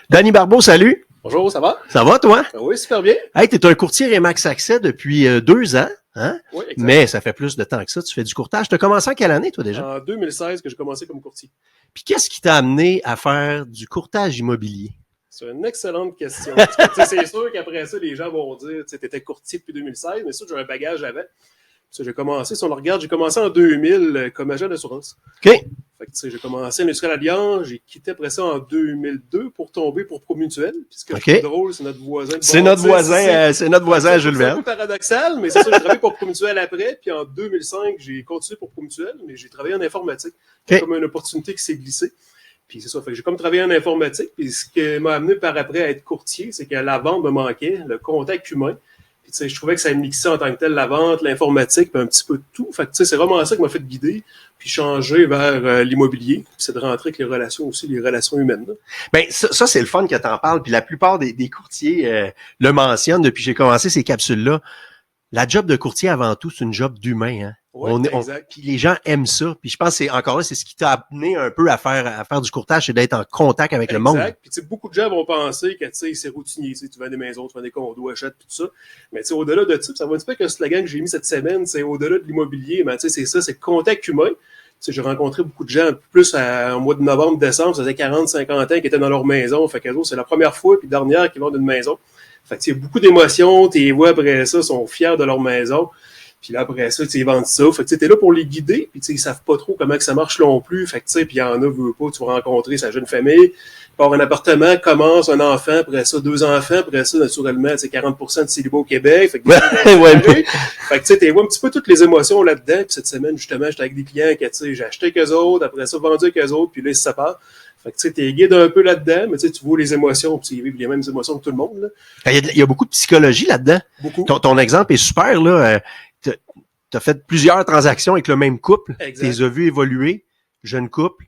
Danny Barbeau, salut. Bonjour, ça va? Ça va, toi? Oui, super bien. Hey, t'es un courtier Remax Accès depuis 2 ans, hein? Oui, exact. Mais ça fait plus de temps que ça. Tu fais du courtage. T'as commencé en quelle année, toi, déjà? En 2016 que j'ai commencé comme courtier. Puis qu'est-ce qui t'a amené à faire du courtage immobilier? C'est une excellente question. Parce que, c'est sûr qu'après ça, les gens vont dire, tu étais courtier depuis 2016, mais ça, j'ai un bagage avec. J'ai commencé, si on le regarde, j'ai commencé en 2000 comme agent d'assurance. OK. Fait que, j'ai commencé à l'Industrielle Alliance, j'ai quitté après ça en 2002 pour tomber pour Promutuel. Puis ce que je trouve drôle, c'est notre voisin. C'est notre voisin, Jules Verne. C'est un peu paradoxal, mais c'est ça, j'ai travaillé pour Promutuel après, puis en 2005, j'ai continué pour Promutuel, mais j'ai travaillé en informatique. C'est comme une opportunité qui s'est glissée. Puis c'est ça, fait que j'ai comme travaillé en informatique, puis ce qui m'a amené par après à être courtier, c'est que la vente me manquait, le contact humain. Puis, tu sais, je trouvais que ça mixait en tant que tel la vente, l'informatique, puis un petit peu de tout. Fait que, tu sais, c'est vraiment ça qui m'a fait guider, puis changer vers l'immobilier. Puis c'est de rentrer avec les relations aussi, les relations humaines. Là. Ben, ça c'est le fun que t'en parles. Puis la plupart des courtiers le mentionnent depuis que j'ai commencé ces capsules-là. La job de courtier, avant tout, c'est une job d'humain, hein. Ouais, Puis les gens aiment ça. Puis je pense que c'est encore là, c'est ce qui t'a amené un peu à faire du courtage, c'est d'être en contact avec le monde. Exact. Puis tu sais, beaucoup de gens vont penser que tu sais, c'est routinier, tu vends des maisons, tu vends des condos, achètes tout ça. Mais tu sais, au-delà de ça, ça va un petit peu que le slogan que j'ai mis cette semaine, c'est au-delà de l'immobilier, mais tu sais, c'est ça, c'est contact humain. Tu sais, j'ai rencontré beaucoup de gens, plus au mois de novembre, décembre, ça faisait 40, 50 ans qui étaient dans leur maison. Fait qu'eux autres, c'est la première fois puis dernière qu'ils vendent une maison. Fait que il y a beaucoup d'émotions, tes voix après ça sont fiers de leur maison. Puis là, après ça, ils vendent ça. Fait que tu es là pour les guider, puis ils savent pas trop comment que ça marche non plus. Fait que tu sais, puis il y en a, veut pas, tu vas rencontrer sa jeune famille, part un appartement, commence un enfant, après ça, 2 enfants, après ça, naturellement, c'est 40% de célibat au Québec. Fait que fait que tu vois un petit peu toutes les émotions là-dedans. Puis cette semaine, justement, j'étais avec des clients que j'ai acheté avec eux autres, après ça, vendu avec eux autres, puis là, ils se séparent. Fait que tu sais, t'es guide un peu là-dedans, mais tu vois les émotions, puis ils vivent les mêmes émotions que tout le monde. Là. Il y a beaucoup de psychologie là-dedans. Beaucoup. Ton exemple est super, là. T'as fait plusieurs transactions avec le même couple. Exact. T'es vu évoluer, jeune couple,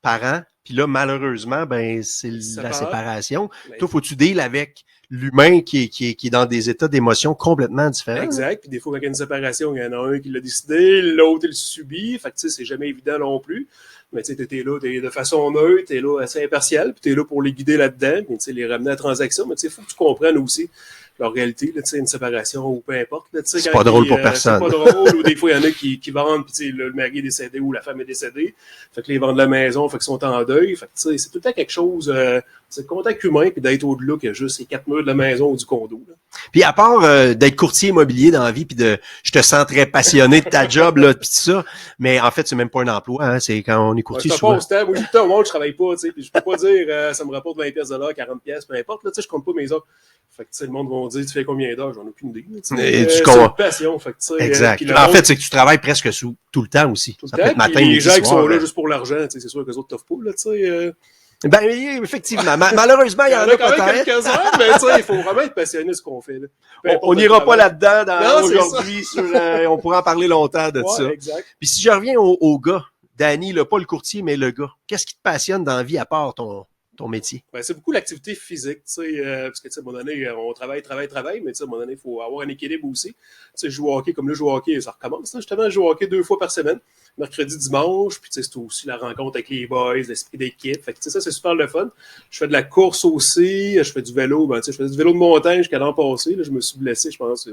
parents, puis là, malheureusement, ben c'est la séparation. Ben, toi, faut-tu deal avec l'humain qui est dans des états d'émotion complètement différents. Exact. Puis des fois, quand il y a une séparation, il y en a un qui l'a décidé, l'autre, il le subit. Fait que tu sais, c'est jamais évident non plus. Mais tu sais, t'es là, t'es de façon neutre, t'es là assez impartial, puis t'es là pour les guider là-dedans, puis tu sais, les ramener à la transaction. Mais tu sais, faut que tu comprennes aussi leur réalité, là, tu sais, une séparation ou peu importe. Là, c'est pas drôle pour personne. C'est pas drôle, ou des fois, il y en a qui vendent, puis tu sais, le mari est décédé ou la femme est décédée. Fait que les vendent de la maison, fait qu'ils sont en deuil. Fait que tu sais, c'est tout le temps quelque chose, c'est le contact humain, puis d'être au-delà que juste les 4 murs de la maison ou du condo. Là. Puis à part d'être courtier immobilier dans la vie, puis je te sens très passionné de ta job, là, puis tout ça, mais en fait, c'est même pas un emploi, hein, c'est quand on est courtier souvent. Moi, je dis, moi, je travaille pas, tu sais, puis je peux pas dire, ça me rapporte 20$, 40$, peu importe, là, tu sais, je compte pas mes heures. Fait que, tu sais, le monde va dire, tu fais combien d'heures? J'en ai aucune idée. C'est une passion, fait que, tu sais. Exact. En fait, c'est que tu travailles presque tout le temps aussi. Tout le temps, matin, les gens qui sont là juste pour l'argent, tu sais, c'est sûr que les autres t'offrent pas, là, tu sais. Ben, effectivement. Malheureusement, il y en a quand même peut-être. quelques-uns, mais tu sais, il faut vraiment être passionné de ce qu'on fait, là. On n'ira pas là-dedans aujourd'hui. On pourra en parler longtemps de ça. Exact. Puis si je reviens au gars, Danny, là, pas le courtier, mais le gars, qu'est-ce qui te passionne dans la vie à part ton métier? Ben, c'est beaucoup l'activité physique, tu sais, parce que, tu sais, à un moment donné, on travaille, mais tu sais, à un moment donné, il faut avoir un équilibre aussi. Tu sais, jouer au hockey, comme là, jouer au hockey, ça recommence, là, justement, jouer au hockey 2 fois par semaine, mercredi, dimanche, puis tu sais, c'est aussi la rencontre avec les boys, l'esprit d'équipe, fait que, tu sais, ça, c'est super le fun. Je fais de la course aussi, je fais du vélo, ben, tu sais, je faisais du vélo de montagne jusqu'à l'an passé, là, je me suis blessé, je pense, je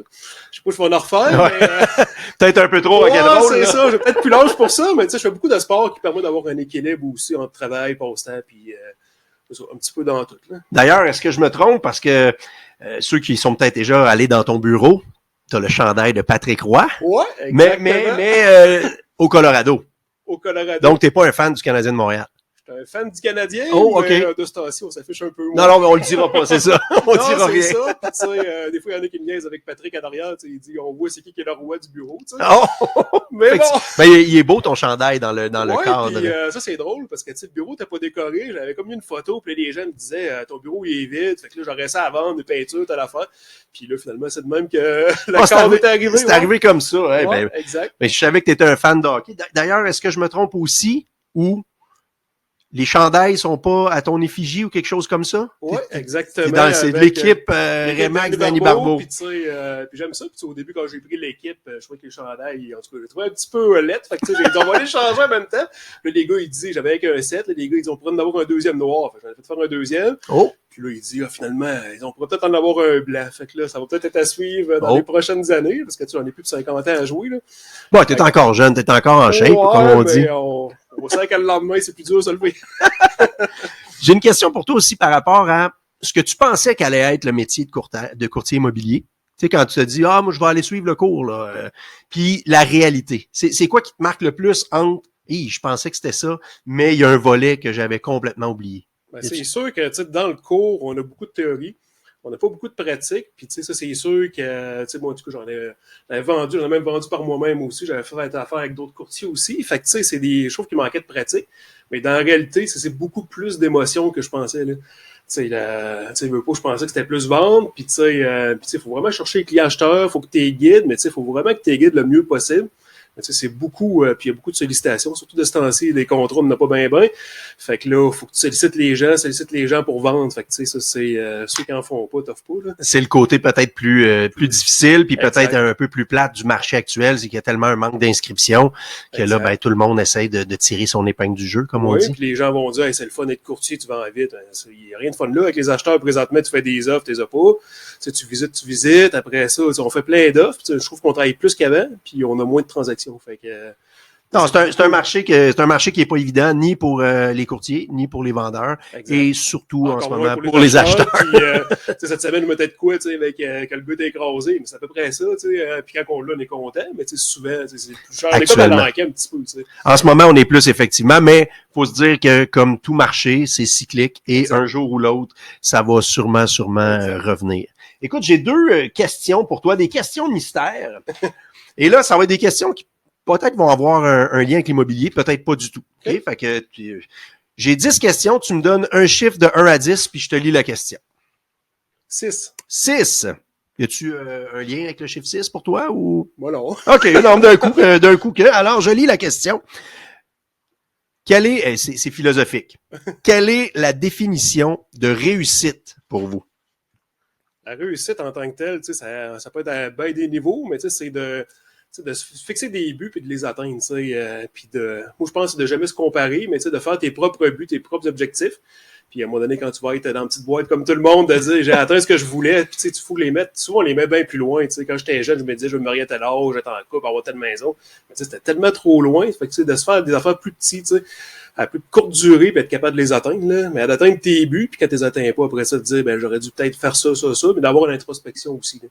sais pas, je vais en refaire, mais, peut-être un peu trop rock'n'roll, c'est ça, j'ai peut-être plus l'âge pour ça, mais tu sais, je fais beaucoup de sport qui permet d'avoir un équilibre aussi entre travail, passe-temps, puis un petit peu dans tout. Là. D'ailleurs, est-ce que je me trompe? Parce que ceux qui sont peut-être déjà allés dans ton bureau, tu as le chandail de Patrick Roy. Ouais, exactement. Mais au Colorado. Au Colorado. Donc, tu n'es pas un fan du Canadien de Montréal. Je suis un fan du Canadien, okay. Mais de ce temps-ci, on s'affiche un peu moins. Non, mais on le dira pas, c'est ça. On dira rien. C'est ça. Puis, tu sais, des fois, il y en a qui me niaisent avec Patrick à l'arrière. Il dit, on voit c'est qui est le roi du bureau. Tu sais. Mais bon. Ben, il est beau ton chandail dans le cadre. Puis, ça, c'est drôle parce que le bureau, t'as pas décoré. J'avais comme une photo. Puis les gens me disaient, ton bureau, il est vide. Fait que là, j'aurais ça à vendre, des peintures, t'as l'affaire. Puis là, finalement, c'est de même que la corde est arrivée. C'est arrivé comme ça. Hein, ouais, exact. Mais je savais que tu étais un fan de hockey. D'ailleurs, est-ce que je me trompe aussi ou les chandails sont pas à ton effigie ou quelque chose comme ça? Oui, exactement. C'est de l'équipe Remax Danny Barbeau. Puis j'aime ça. Puis au début, quand j'ai pris l'équipe, je trouvais que les chandails, en tout cas, j'ai trouvé un petit peu lettre. Fait que j'ai dit, on va les changer en même temps. Là, les gars, ils disaient, j'avais avec un set. Là, les gars, ils ont pourrait en avoir un deuxième noir. Fait que j'en ai fait faire un deuxième. Oh! Puis là, il dit, finalement, on pourrait peut-être en avoir un blanc. Fait que là, ça va peut-être être à suivre dans les prochaines années, parce que tu en es plus de 50 ans à jouer. Là. Bon, t'es encore jeune, t'es encore en shape, comme on dit. On sait qu'à le lendemain, c'est plus dur de se lever. J'ai une question pour toi aussi par rapport à ce que tu pensais qu'allait être le métier de courtier immobilier. Tu sais, quand tu te dis, moi, je vais aller suivre le cours, là. Puis la réalité. C'est quoi qui te marque le plus entre, je pensais que c'était ça, mais il y a un volet que j'avais complètement oublié. Ben, c'est sûr que, dans le cours, on a beaucoup de théorie. On n'a pas beaucoup de pratique, puis ça, c'est sûr que, moi, en tout cas, j'en ai même vendu par moi-même aussi, j'avais fait affaire avec d'autres courtiers aussi, fait que, c'est des choses qui manquaient de pratique, mais dans la réalité, c'est beaucoup plus d'émotions que je pensais, là. Je pensais que c'était plus vendre, puis faut vraiment chercher les clients acheteurs, faut que tu les guides, mais faut vraiment que tu les guides le mieux possible. C'est beaucoup, puis il y a beaucoup de sollicitations, surtout de ce temps-ci, les contrats n'ont pas bien. Fait que là, il faut que tu sollicites les gens pour vendre. Fait que ça, c'est ceux qui en font pas, t'offres pas. Là. C'est le côté peut-être plus difficile, puis peut-être un peu plus plate du marché actuel, c'est qu'il y a tellement un manque d'inscription que là, ben tout le monde essaye de tirer son épingle du jeu, comme on dit. Puis les gens vont dire, c'est le fun d'être courtier, tu vends vite. Il n'y a rien de fun là. Avec les acheteurs, présentement, tu fais des offres, tu les as pas. Tu visites. Après ça, on fait plein d'offres. Je trouve qu'on travaille plus qu'avant, puis on a moins de transactions. Fait que, non, c'est un marché qui est pas évident, ni pour les courtiers, ni pour les vendeurs, exact. Et surtout en ce moment pour les acheteurs. Puis, cette semaine, on mettait de quoi, avec que le but est écrasé, mais c'est à peu près ça, puis quand on l'a, on est content, mais souvent, c'est plus cher. On est comme à l'enquête un petit peu, En ce moment, on est plus effectivement, mais faut se dire que comme tout marché, c'est cyclique et exact. Un jour ou l'autre, ça va sûrement revenir. Écoute, j'ai deux questions pour toi, des questions mystères. Et là, ça va être des questions qui peut-être vont avoir un lien avec l'immobilier, peut-être pas du tout. Okay? Fait que j'ai 10 questions, tu me donnes un chiffre de 1 à 10, puis je te lis la question. 6. 6. Y a-tu un lien avec le chiffre 6 pour toi ou? Moi non. OK, non, d'un coup que. Alors, je lis la question. C'est philosophique. Quelle est la définition de réussite pour vous? La réussite en tant que telle, ça peut être à bien des niveaux, mais c'est de se fixer des buts puis de les atteindre, puis moi je pense c'est de jamais se comparer, mais de faire tes propres buts, tes propres objectifs. Puis à un moment donné, quand tu vas être dans une petite boîte comme tout le monde, de dire j'ai atteint ce que je voulais, puis tu faut les mettre. Souvent on les met bien plus loin. Quand j'étais jeune, je me disais je vais me marier à tel âge, j'étais en couple, avoir telle maison. Mais c'était tellement trop loin. Fait que de se faire des affaires plus petites, à plus courte durée, puis être capable de les atteindre, là, mais d'atteindre tes buts, puis quand tu les atteins pas, après ça, te dire j'aurais dû peut-être faire ça, mais d'avoir une introspection aussi. Là.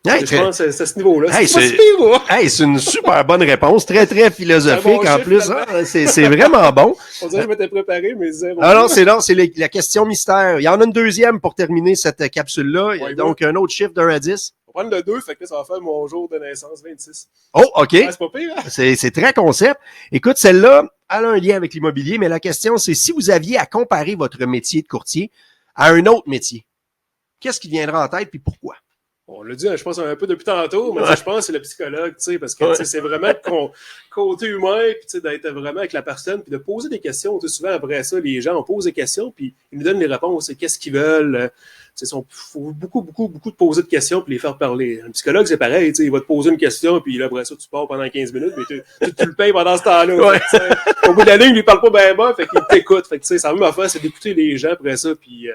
Hey, je pense que c'est à ce niveau-là. C'est une super bonne réponse, très, très philosophique bon en plus. Hein, c'est vraiment bon. On dirait que je m'étais préparé, mais zéro. Alors, c'est la question mystère. Il y en a une deuxième pour terminer cette capsule-là. Ouais, donc, un autre chiffre d'1 à 10. On va prendre le 2, fait que ça va faire mon jour de naissance, 26. Oh, OK. C'est pas pire, hein? C'est très concept. Écoute, celle-là, elle a un lien avec l'immobilier, mais la question, c'est si vous aviez à comparer votre métier de courtier à un autre métier, qu'est-ce qui viendra en tête puis pourquoi? On l'a dit, je pense, un peu depuis tantôt, mais je pense que c'est le psychologue, parce que c'est vraiment le côté humain, puis d'être vraiment avec la personne, puis de poser des questions. Souvent, après ça, les gens, on pose des questions, puis ils nous donnent les réponses, qu'est-ce qu'ils veulent. Il faut beaucoup de poser de questions, puis les faire parler. Un psychologue, c'est pareil, il va te poser une question, puis là, après ça, tu pars pendant 15 minutes, mais tu le payes pendant ce temps-là. Ouais. Au bout de la ligne, il lui parle pas bien, fait qu'il t'écoute. Fait que c'est la même affaire, c'est d'écouter les gens après ça, puis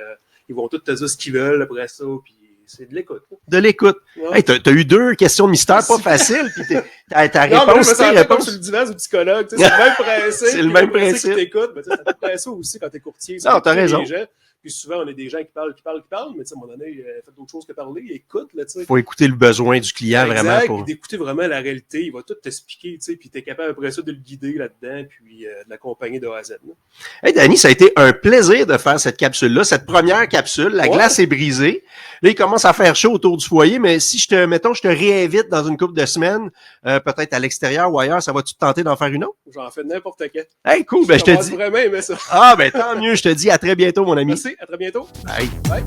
ils vont tous te dire ce qu'ils veulent après ça, puis c'est de l'écoute. De l'écoute. Ouais. Hey, t'as eu 2 questions mystères pas faciles, puis ta réponse, non, mais c'est réponse. Comme sur le divan du psychologue, c'est le même principe. C'est le même principe. Tu t'écoutes, mais c'est à peu près ça aussi quand t'es courtier. Non, t'as raison. Puis souvent, on a des gens qui parlent, mais à un moment donné, faites d'autres choses que parler, écoute, là, tu sais. Faut écouter le besoin du client, exact, vraiment. Puis d'écouter vraiment la réalité, il va tout t'expliquer, tu sais, puis t'es capable après ça de le guider là-dedans, puis de l'accompagner de A à Z. Là. Hey, Danny, ça a été un plaisir de faire cette capsule-là, cette première capsule. La glace est brisée. Là, il commence à faire chaud autour du foyer, mais si je te réinvite dans une couple de semaines, peut-être à l'extérieur ou ailleurs, ça va-tu te tenter d'en faire une autre? J'en fais n'importe quand. Hey, cool, je te dis. Vraiment aimé ça. Ah, tant mieux, je te dis à très bientôt, mon ami. Merci, à très bientôt. Bye. Bye.